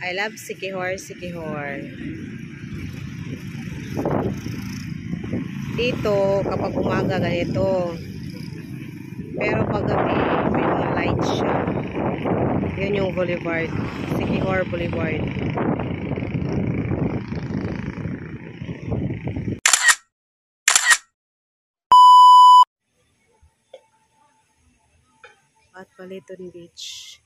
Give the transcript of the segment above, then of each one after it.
I love Siquijor, Siquijor. Dito, kapag umaga ganito. Pero pag gabi, may mga lights siya. Yun yung boulevard. Siquijor Boulevard. At Baliton Beach.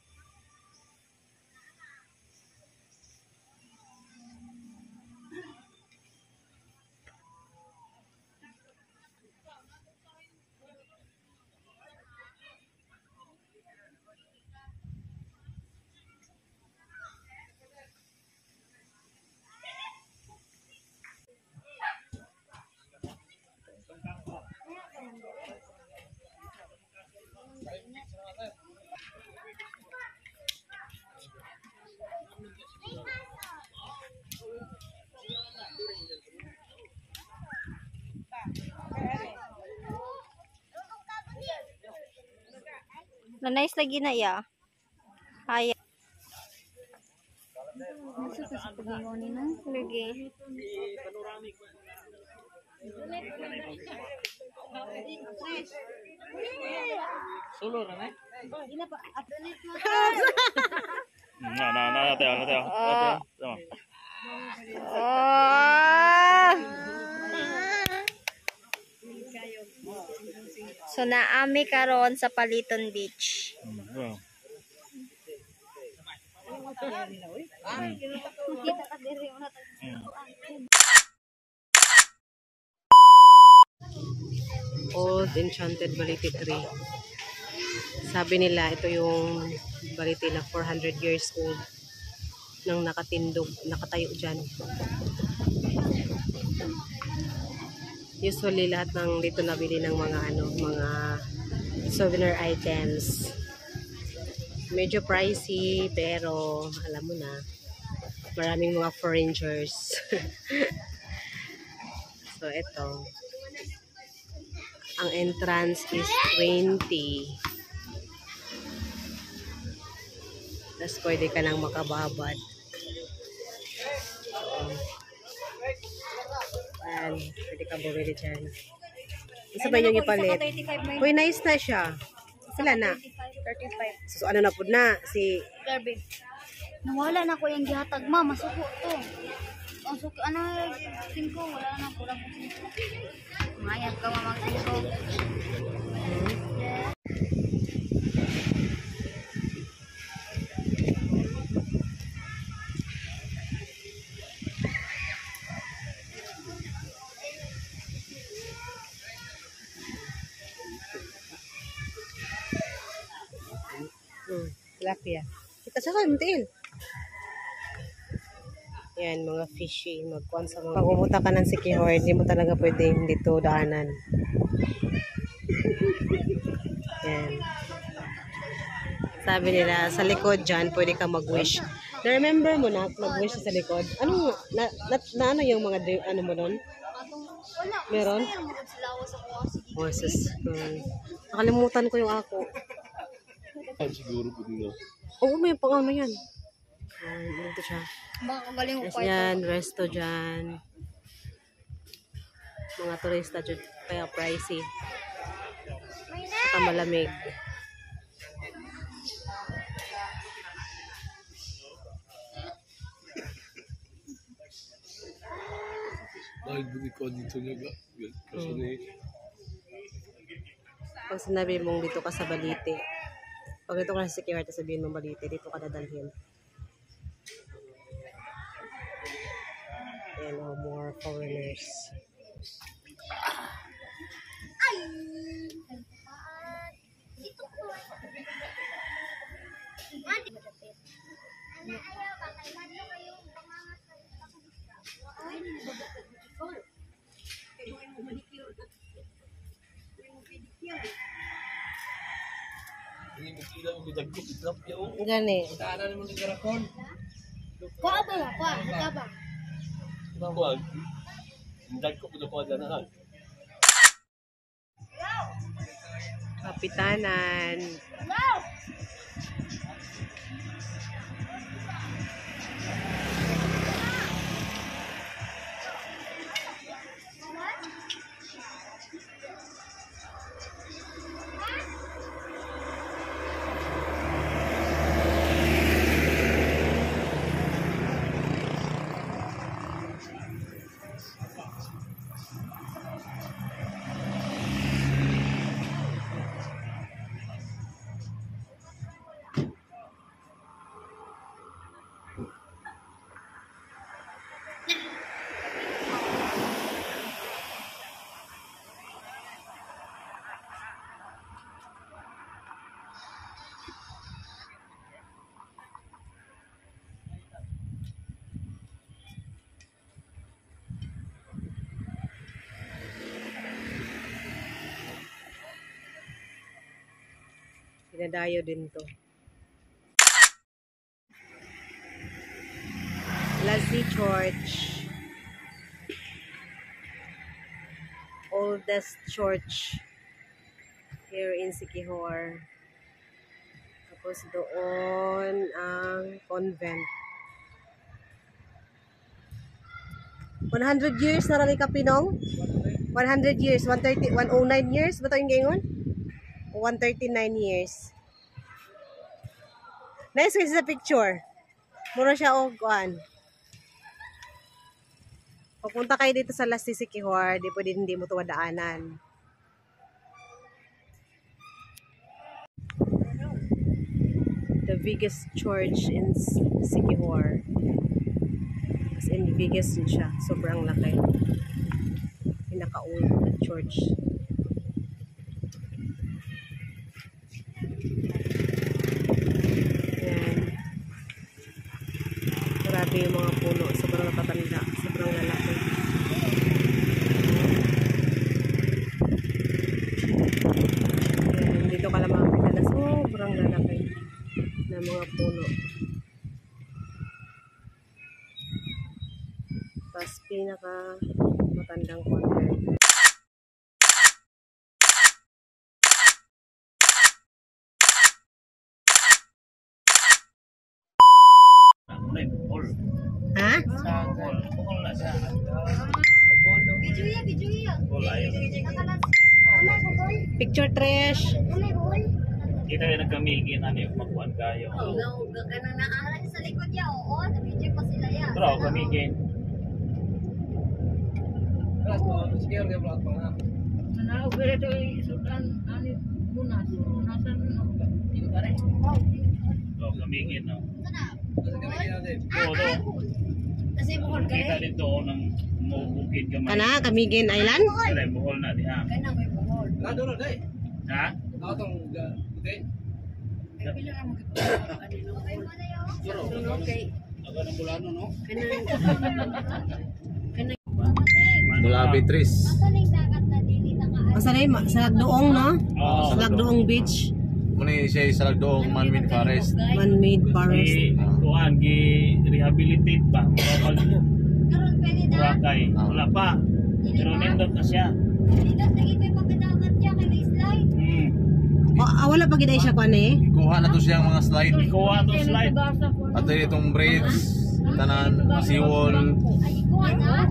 Na nice lagi na ya. Ay. Nasa sa pagingon ni na. Lagi. Solo ra na. Ina pa update mo. Na teo. Tama. So naami karon sa Baliton Beach. Old Enchanted Balite Tree. Sabi nila ito yung balite na 400 years old nang nakatayo dyan. Usually lahat ng dito nabili ng mga mga souvenir items. Medyo pricey pero alam mo na, maraming mga foreigners. So ito, ang entrance is 20. Tapos pwede ka nang makababad. And pwede ka bumili dyan. Isa ba yung ipalit? Uy, nice na siya. Sila na? 35. So ano na po na? Si Garby. Nawala na ko yung gihatag ma, masuko to. Ang suko, ano, 5, wala na, kurang 5. Mayag ka mamang 5. tilapia. Kita sa kantil. Yan, mga fishy. Magkuhan sa mga. Pag umuta ka ng Siquijor, hindi mo talaga pwedeng dito daanan. Yan. Sabi nila, sa likod dyan, pwede ka mag-wish. Na-remember mo na, mag-wish sa likod? Ano, ano yung mga, ano mo nun? Meron? Horses. Nakalimutan ko yung ako. Siguro po nila. Oo, may pang ano yan. Ito siya. Baka galing ko Yes, yan, resto dyan. Mga turista dyan, kaya pricey. Saka malamig. Dahil bunikod dito nga. Kasi Pag sinabi mong dito ka sa Balite, pag dito ka sa Siquijor, sabihin mong Balite, dito ka dadalhin. Ayan, more foreigners. Hindi mo kila mo dagko itlap yaw. Gani. Tanan mo ni karakon. Ko ba ba? Ika ba? Kuwag. Dagko pud ko danahan. Kapitanan. Dinadayo din to. Lassie Church. Oldest church here in Siquijor. Tapos doon ang convent. 100 years na rin Kapinong? 100 years, 109 years ba ito yung gayon? 139 years. Nice kasi sa picture. Mura siya o kuan. Pagpunta kayo dito sa Lassie Siquijor, di pwede hindi mo ito wadaanan. The biggest church in Siquijor. As in, biggest yun siya. Sobrang laki. Pinaka-old na church. Ayan. Grabe yung mga puno. Sobrang natatanda. Sobrang lalaki. Ayan. Dito ka lang makakita na sobrang lalaki na mga puno. Tapos pinaka matandang convent. Ha? Picture trash. Kita yung nagkamigin, ano yung magkuhan kayo. Ganun na aral sa likod niya, oo. Na-video pa sila yan. Pero ako kamigin. Ako kamigin, no? Oo, no? Kasi buhol ka Kita rin. dito ng bukid kamay. Kana, Camiguin Island? Wala, buhol na diha. Ganun may buhol. Ha? Ay, pila nga magkakaroon. Ay, mo na yun. Okay. Ako ng bulano, no? Mula Beatrice. Masaling dagat na dili na ka. Masanay, sa Lagdoong, no? Oo. Sa Lagdoong Beach. Muna siya sa Lagdoong Man-made Forest. Man-made forest. Si Kuhan, gi-rehabilitate ba? Mababal mo. Karon pwede na. Burakay. Wala pa. Pero nindot na siya. Dito na ito yung pagkadagat niya kay may slide. Wala pa gid siya kuan eh. Kuha na to siyang mga slide. Ikuha itong slide. At itong bridge, tanan, seawall, Ay, ikuha na.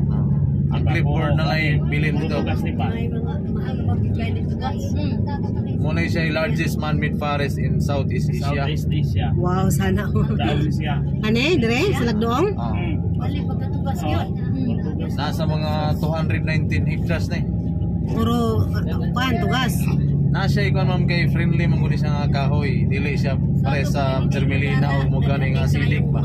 ang clipboard na lang bilin to. Tugas ni pa. Ay, mga mabibigay dito guys. Muna siya yung largest man-made forest in Southeast Asia. Southeast Asia. Wow, sana. Daog siya. Ane, dire sa Lagdoong? Ah, Bali pagkatugas yun. nasa mga 219 hectares na eh. Puro kuan tugas. Nasa ikaw ma'am kay friendly manguni siya nga kahoy. Dili siya pare sa Termelina o mugani nga silig ba.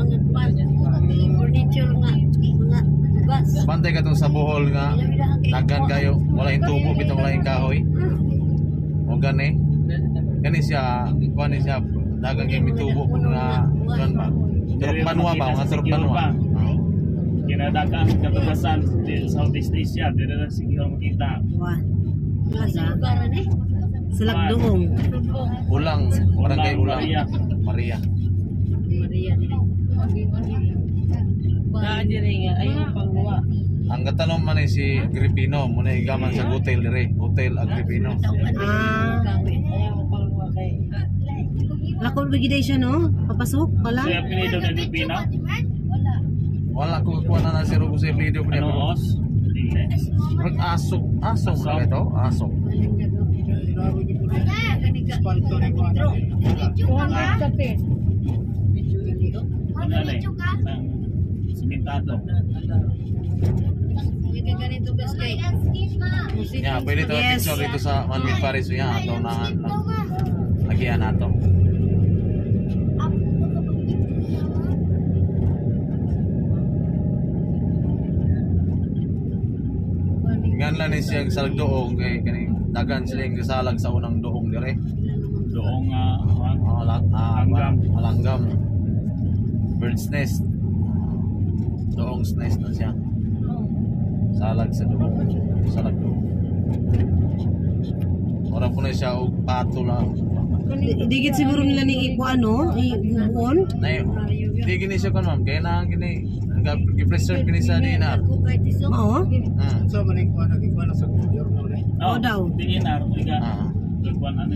Furniture nga. Mga tugas. Pantay ka tong sa Bohol nga dagan kayo, wala yung tubo bitong wala yung kahoy. O gani. Gani siya, kuan siya dagan kay mitubo kun nga kuan ba. Turok banwa ba, mga turok banwa. Kinadakan katugasan sa Southeast Asia. Dito na sige makita. Wow. Sa lugaran eh. Sa Lagdoong. Ulang, barangay Ulang. Maria. Maria din. Ang katanong man ay si Agripino, muna igaman sa hotel dire, Hotel Agripino. Lakon ba siya no? Papasok pala. Kaya pinido ng Pilipino. Wala ko kuha na si Rogo sa video ko niya. Ano os? Dili. Rag asok na ito, asok. Ano na eh? Simentado. Yeah, pwede to Yes. picture dito sa Man-made Forest niya ato na lagian nato. Gan lang ni siya sa doong kay kani dagan sila yung kasalag sa unang doong dire. Doong Malanggam. Bird's nest. Doong's nest na siya. Salag sa doong. Salag doong. Ora po na siya og pato lang. Digit siguro nila ni Iko ano, ibubuon. Na di gini siya kon ma'am, kaya na gini gi-preserve gini sa dinar. Mao? So maning kuan sa kuya mo rin. Oo daw. Dinar, ika. Ah. Ikuan ano.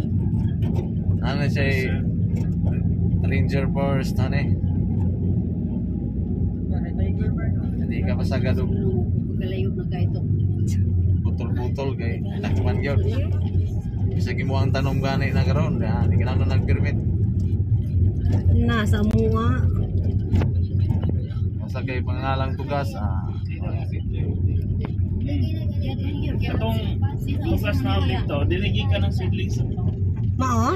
Ano siya Ranger Force ano eh. Hindi ka pasagad og Magalayog na kayo to. putol-putol kay takman gyud. Bisa gimuang tanom gani na karon, di ka na nag-permit. Nasa mua. Sa kay pangalang tugas Itong bukas na dito, dinigi ka ng seedlings. Mao?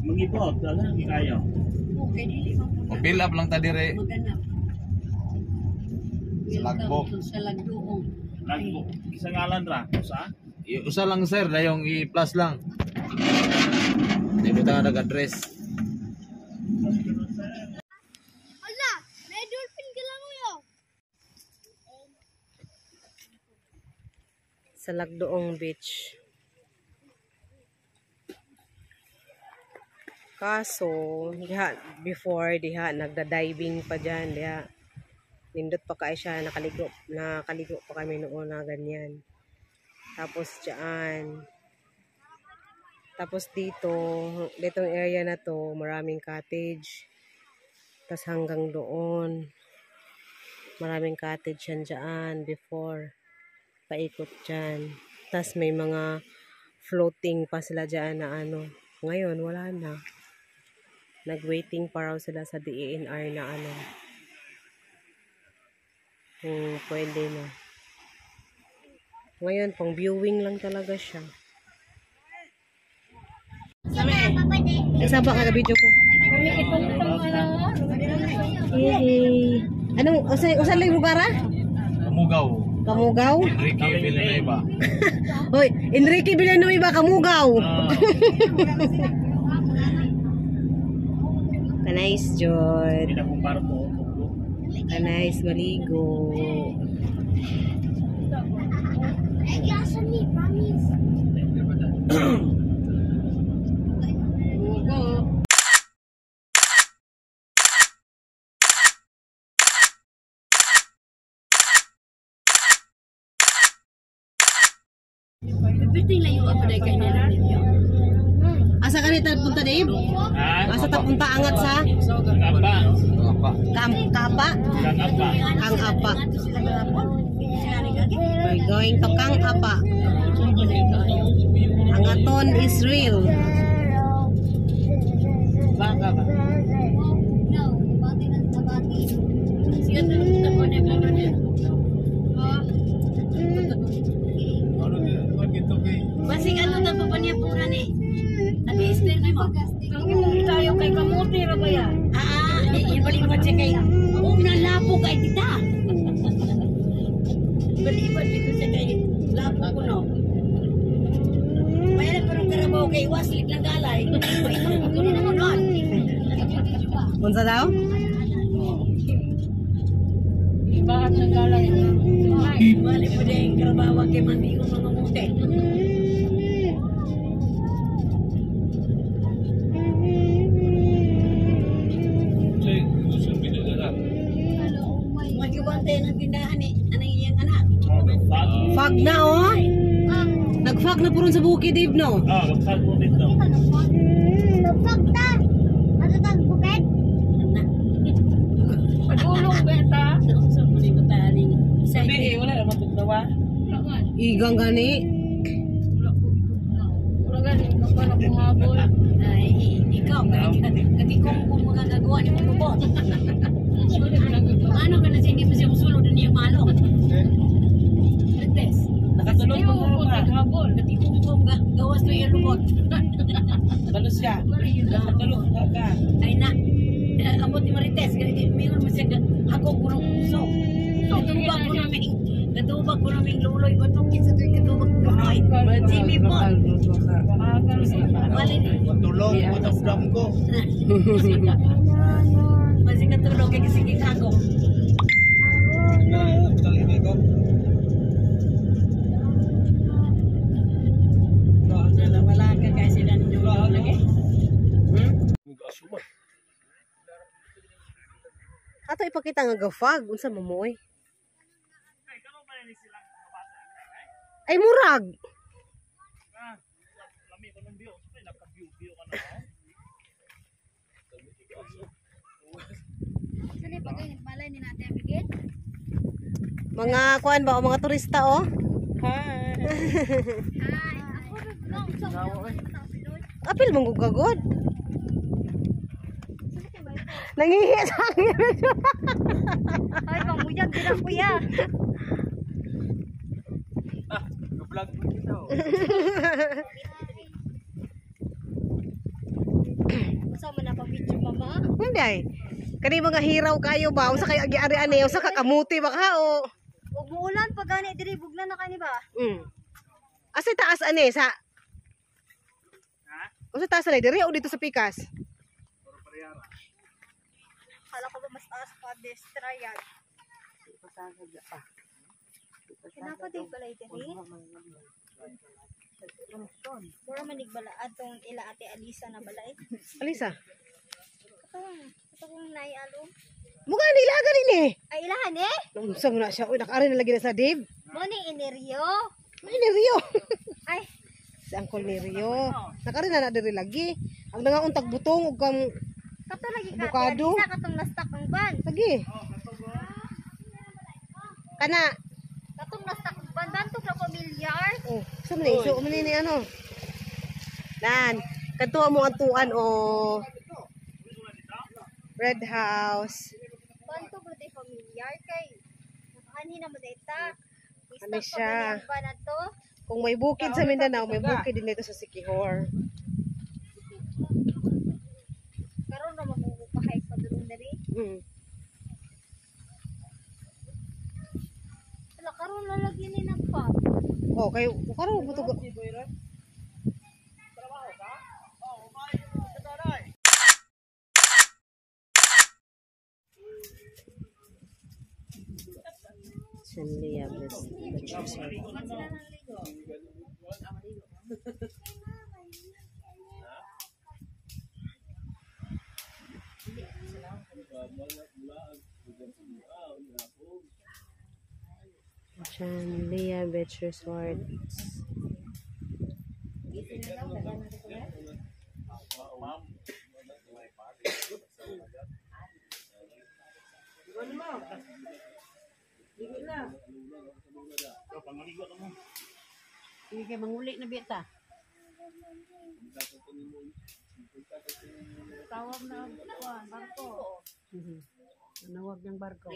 Mag-ibot, talaga kayo. o fill up lang ta dire sa lagbo. Sa lagdoong. Lagbo. Isang ngalan ra. Usa? Usa lang sir, dayong i-plus lang. Hindi ko ta nag-address. Ala, may dolphin ka lang yo. Sa Lagdoong Beach. Kaso, before nagda-diving pa dyan, nindot pa kayo siya, nakaligo pa kami noon na ganyan. Tapos dyan, tapos ditong area na to, maraming cottage. Tapos hanggang doon, maraming cottage yan dyan before, paikot dyan. Tapos may mga floating pa sila dyan na ano, ngayon wala na. Nag-waiting pa raw sila sa DENR na ano. Pwede na. Ngayon, pang viewing lang talaga siya. Isa ba ka video ko? Anong, usan lang yung lugar ah? Kamugaw. Kamugaw? Enrique Villanueva. Hoy, Enrique Villanueva, Kamugaw. Kanais, Jod. Hindi na kung para po. Kanais, maligo. Biting lang yung apaday kayo nila ninyo. Asa ka nita punta, Dave? Ha? Asa ta punta angat sa? Kangapa. Apa? Kapa? Kangapa. Kangapa. We're going to Kangapa. Angaton is real. Baka ba? Sige, tulungan ko na gano'n yan. Basig ano na pa niya pura ni. Ano ister na mo? Tayo kay kamuti ra ba yan? Ibalik siya kay una lapo kay kita. Ibalik dito siya kay lapo ko no. Mayroon pa rin karabaw kay waslik ng galay. Ito na mo doon. Unsa daw? Bakit ng galay? Mali po din karabaw kay mandi ko mga muti. Magkibante ng tindahan eh. Anong iyang anak? Fog na oh. Nag-fog na puron sa bukid, Dave, no? Nagfag po dito. Nagfag ta! Matatag bukid? Pagulong beta? Sa muli ko taling. Sabi wala naman tugnawa. Igang gani. Wala gani, kapala kong habol. Ay, ikaw, katikong kung mga nagawa ni mo lubot. Paano ka na hindi mo siya musulod na niya malo? Nagtes. Nakasulod mo mo habol. Katikong kung gawas na yung lubot. Balos siya. Nakatulog ka. Ay na, abot ni Marites, mayroon mo siya ako kurang puso. Katubag ko namin luloy. Batong kinsa ito'y katubag ko luloy. Jimmy po. Malin. Matulog, matapdam ko. Masih katulog kay kasiging ako. Wala ka kasi na Ato ipakita nga gafag. Unsa mo mo eh? Ay, murag. Saan yung pag-malay ni natin bigyan? Mga kuan ba o mga turista oh? Ay, ako lang. Apil mong gugagod. Nangihi sa akin. Ay, panguyag din ang kuya. Vlog mo kita. Saan mo na pa-video, mama? Hindi ay. Kani mga hiraw kayo ba? Usa kayo agi-ari ane, usa ka kamuti ba ka o? Huwag mo ulan pag gani, diri bugna na kani ba? Asa taas ane sa? Usa taas ane diri o dito sa pikas? Kala ko ba mas taas pa destrayal? Kinapa din pala ito eh. Pura manigbala atong ila ate Alisa na balay. Alisa. Katong naialo. Muga nila ganin eh. Ay ilahan eh? Unsa mo na siya? Uy, nakaari na lagi na sa Dave. Mo ni ineryo. Ay, ni Rio. Ay, Si Uncle ni Rio. Nakaari na diri lagi. Ang nangauntak butong ug kam kato lagi ka. Avocado. Alisa katong nastak ang ban. lagi. Kana. Katong nastak ang ban. Bantok na pamilyar. Oh, sa man iso man ni ano. Dan, kadto mo ang tuan o Red House. Bantok na tayo pamilyar kay. Nakakani na mo data. Ano siya? Ba na to? Kung may bukid sa Mindanao, may bukid din dito sa Siquijor. Karon na mabubukahay pa dulong diri. Wala karon na lagi ni nagpa. Oh, kayo karon mo to. Sanlia Chanlia Beach Resort. Hindi kayo manguli na bita. Tawag na barko. Nawag ng barko.